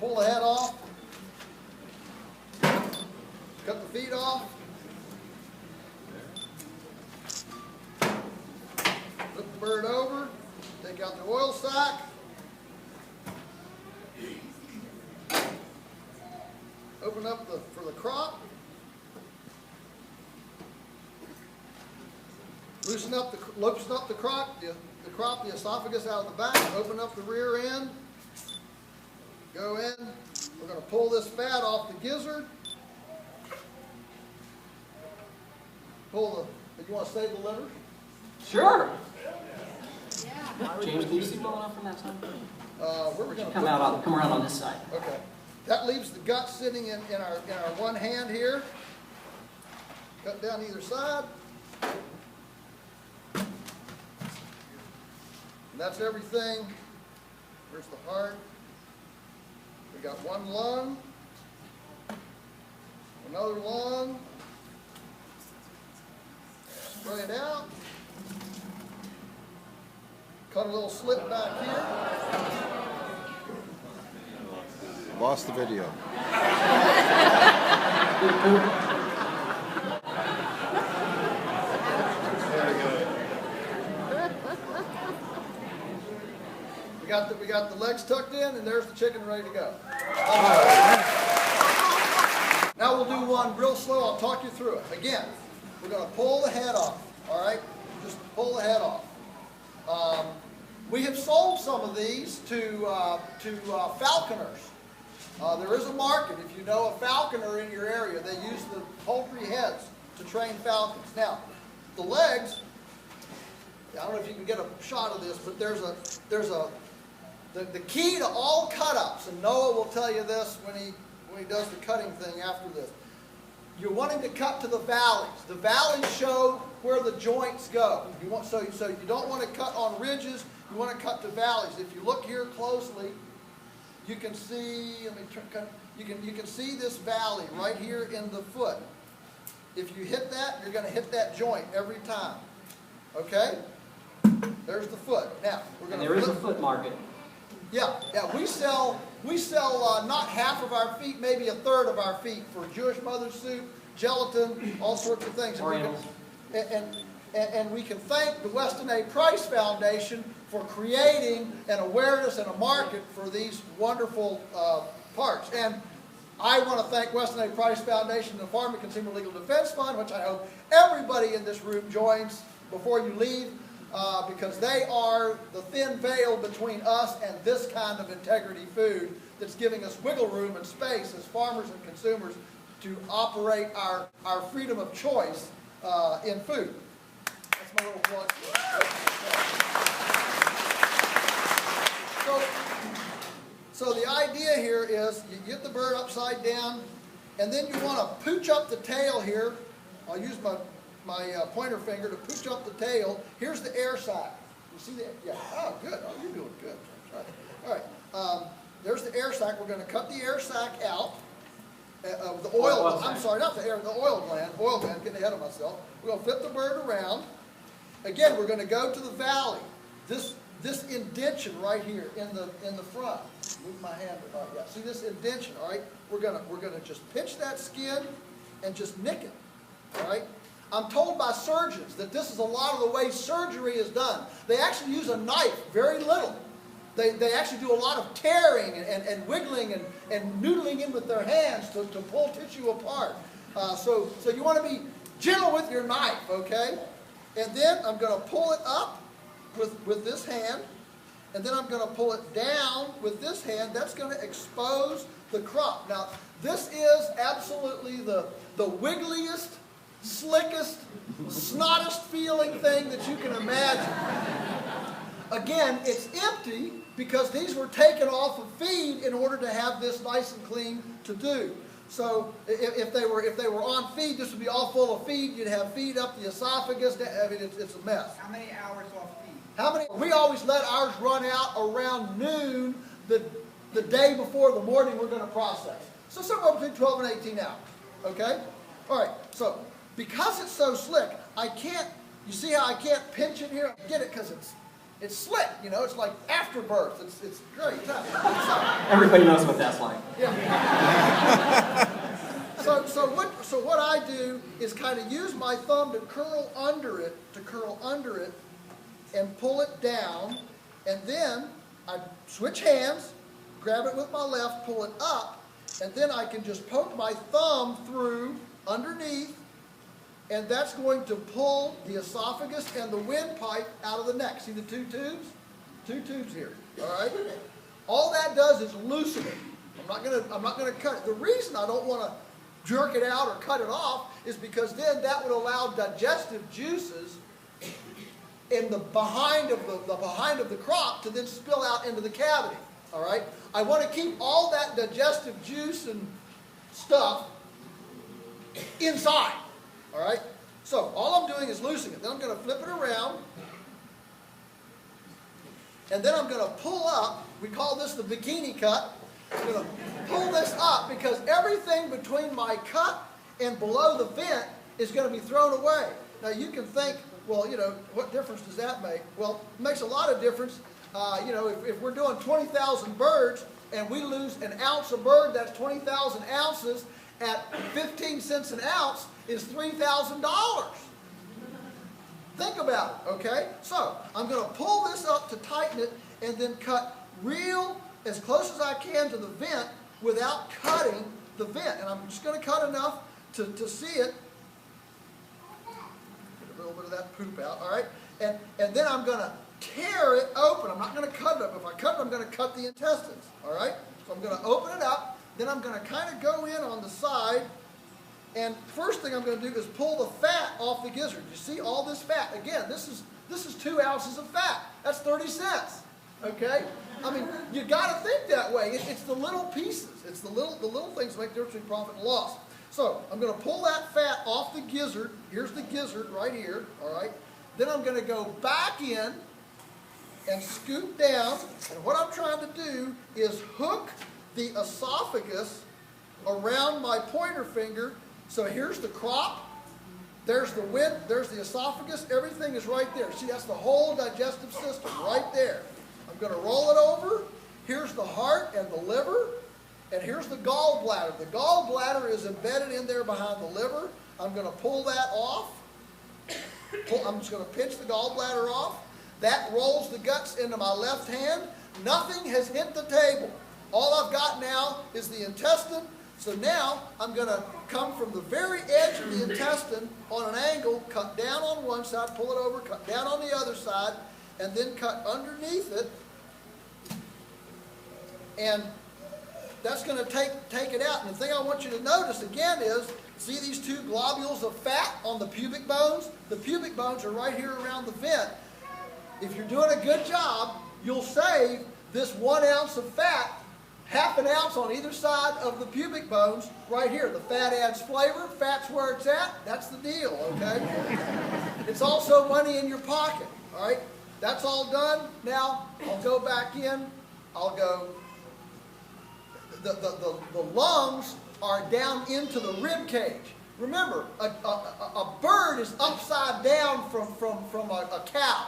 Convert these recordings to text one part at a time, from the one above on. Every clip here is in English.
pull the head off, cut the feet off, flip the bird over, take out the oil sac, open up for the crop, loosen up the crop, the esophagus out of the back, open up the rear end, go in. We're going to pull this fat off the gizzard. Pull the. You want to save the liver? Sure. James, can you see well enough from that side? Where we're going to come around on this side. Okay. That leaves the gut sitting in our one hand here. Cut down either side. And that's everything. Where's the heart? We got one lung, another lung. Spray it out. Cut a little slit back here. Lost the video. We got the legs tucked in, and there's the chicken ready to go. Now we'll do one real slow. I'll talk you through it. Again, we're going to pull the head off. All right, just pull the head off. We have sold some of these to falconers. There is a market. If you know a falconer in your area, they use the poultry heads to train falcons. Now, the legs. I don't know if you can get a shot of this, but the key to all cut-ups, and Noah will tell you this when he does the cutting thing after this. You're wanting to cut to the valleys. The valleys show where the joints go. So you don't want to cut on ridges. You want to cut to valleys. If you look here closely, you can see. You can see this valley right here in the foot. If you hit that, you're going to hit that joint every time. Okay. There's the foot. Now we're going to. There is a foot market. Yeah. We sell not half of our feet, maybe a third of our feet for Jewish mother soup, gelatin, all sorts of things. And we can thank the Weston A. Price Foundation for creating an awareness and a market for these wonderful parts. And I want to thank Weston A. Price Foundation and the Farm and Consumer Legal Defense Fund, which I hope everybody in this room joins before you leave. Because they are the thin veil between us and this kind of integrity food that's giving us wiggle room and space as farmers and consumers to operate our freedom of choice in food. That's my little plug. So the idea here is you get the bird upside down, and then you want to pooch up the tail here. I'll use my pointer finger to pooch up the tail. Here's the air sac. You see that? Yeah. Oh, good. Oh, you're doing good. All right. There's the air sac. We're going to cut the air sac out. The oil. I'm sorry, not the air. The oil gland. Oil gland. Getting ahead of myself. We're going to flip the bird around. Again, we're going to go to the valley. This indention right here in the front. Move my hand. Yeah. See this indention? All right. We're gonna just pinch that skin and just nick it. All right. I'm told by surgeons that this is a lot of the way surgery is done. They actually use a knife, very little. They actually do a lot of tearing and wiggling and noodling in with their hands to pull tissue apart. So you want to be gentle with your knife, okay? And then I'm going to pull it up with this hand, and then I'm going to pull it down with this hand. That's going to expose the crop. Now, this is absolutely the wiggliest, slickest, snottest feeling thing that you can imagine. Again, it's empty because these were taken off of feed in order to have this nice and clean to do. So if they were on feed, this would be all full of feed. You'd have feed up the esophagus. I mean, it's a mess. How many hours off feed? We always let ours run out around noon the day before the morning we're going to process. So somewhere between 12 and 18 hours. Okay? All right. So because it's so slick, I can't. You see how I can't pinch it here? I get it because It's slick, you know, it's like afterbirth. It's great. Everybody knows what that's like. Yeah. So what I do is kind of use my thumb to curl under it, and pull it down, and then I switch hands, grab it with my left, pull it up, and then I can just poke my thumb through underneath, and that's going to pull the esophagus and the windpipe out of the neck. See the two tubes? Two tubes here, all right? All that does is loosen it. I'm not gonna cut it. The reason I don't want to jerk it out or cut it off is because then that would allow digestive juices in the behind of the crop to then spill out into the cavity. All right? I want to keep all that digestive juice and stuff inside. All right? So all I'm doing is loosening it. Then I'm going to flip it around. And then I'm going to pull up. We call this the bikini cut. I'm going to pull this up because everything between my cut and below the vent is going to be thrown away. Now you can think, well, you know, what difference does that make? Well, it makes a lot of difference. You know, if we're doing 20,000 birds and we lose an ounce of bird, that's 20,000 ounces at 15 cents an ounce is $3,000. Think about it, okay? So I'm going to pull this up to tighten it and then cut as close as I can to the vent without cutting the vent. And I'm just going to cut enough to see it. Get a little bit of that poop out, all right? And then I'm going to tear it open. I'm not going to cut it up. If I cut it, I'm going to cut the intestines, all right? So I'm going to open it up. Then I'm going to kind of go in on the side. And first thing I'm going to do is pull the fat off the gizzard. You see all this fat? Again, this is 2 ounces of fat. That's 30 cents. Okay? I mean, you got to think that way. It's the little pieces. It's the little things that make the difference between profit and loss. So I'm going to pull that fat off the gizzard. Here's the gizzard right here. All right? Then I'm going to go back in and scoop down. And what I'm trying to do is hook the esophagus around my pointer finger. So here's the crop. There's the there's the esophagus. Everything is right there. See, that's the whole digestive system right there. I'm going to roll it over. Here's the heart and the liver. And here's the gallbladder. The gallbladder is embedded in there behind the liver. I'm going to pull that off. I'm just going to pinch the gallbladder off. That rolls the guts into my left hand. Nothing has hit the table. All I've got now is the intestine. So now I'm going to come from the very edge of the intestine on an angle, cut down on one side, pull it over, cut down on the other side, and then cut underneath it. And that's going to take it out. And the thing I want you to notice again is, see these two globules of fat on the pubic bones? The pubic bones are right here around the vent. If you're doing a good job, you'll save this 1 ounce of fat, half an ounce on either side of the pubic bones right here. The fat adds flavor. Fat's where it's at. That's the deal, okay? It's also money in your pocket, all right? That's all done. Now, I'll go back in. I'll go. The lungs are down into the rib cage. Remember, a bird is upside down from a cow.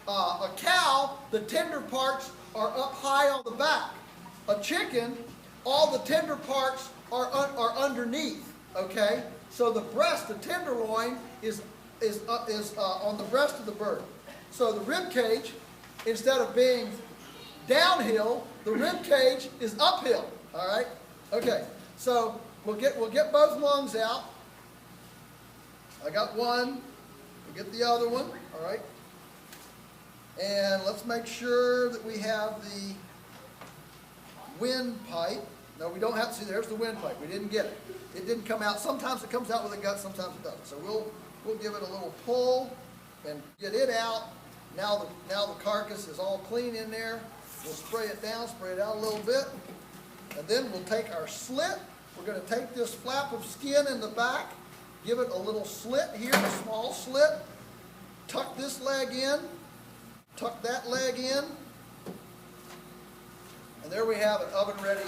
A cow, the tender parts are up high on the back. A chicken, all the tender parts are underneath. Okay, so the breast, the tenderloin, is on the breast of the bird. So the rib cage, instead of being downhill, the rib cage is uphill. All right. Okay. So we'll get both lungs out. I got one. We'll get the other one. All right. And let's make sure that we have the windpipe. No, we don't have to see. There's the windpipe. We didn't get it. It didn't come out. Sometimes it comes out with a gut. Sometimes it doesn't. So we'll give it a little pull and get it out. Now the carcass is all clean in there. We'll spray it down. Spray it out a little bit. And then we'll take our slit. We're going to take this flap of skin in the back, give it a little slit here, a small slit, tuck this leg in, tuck that leg in, and there we have it, oven ready.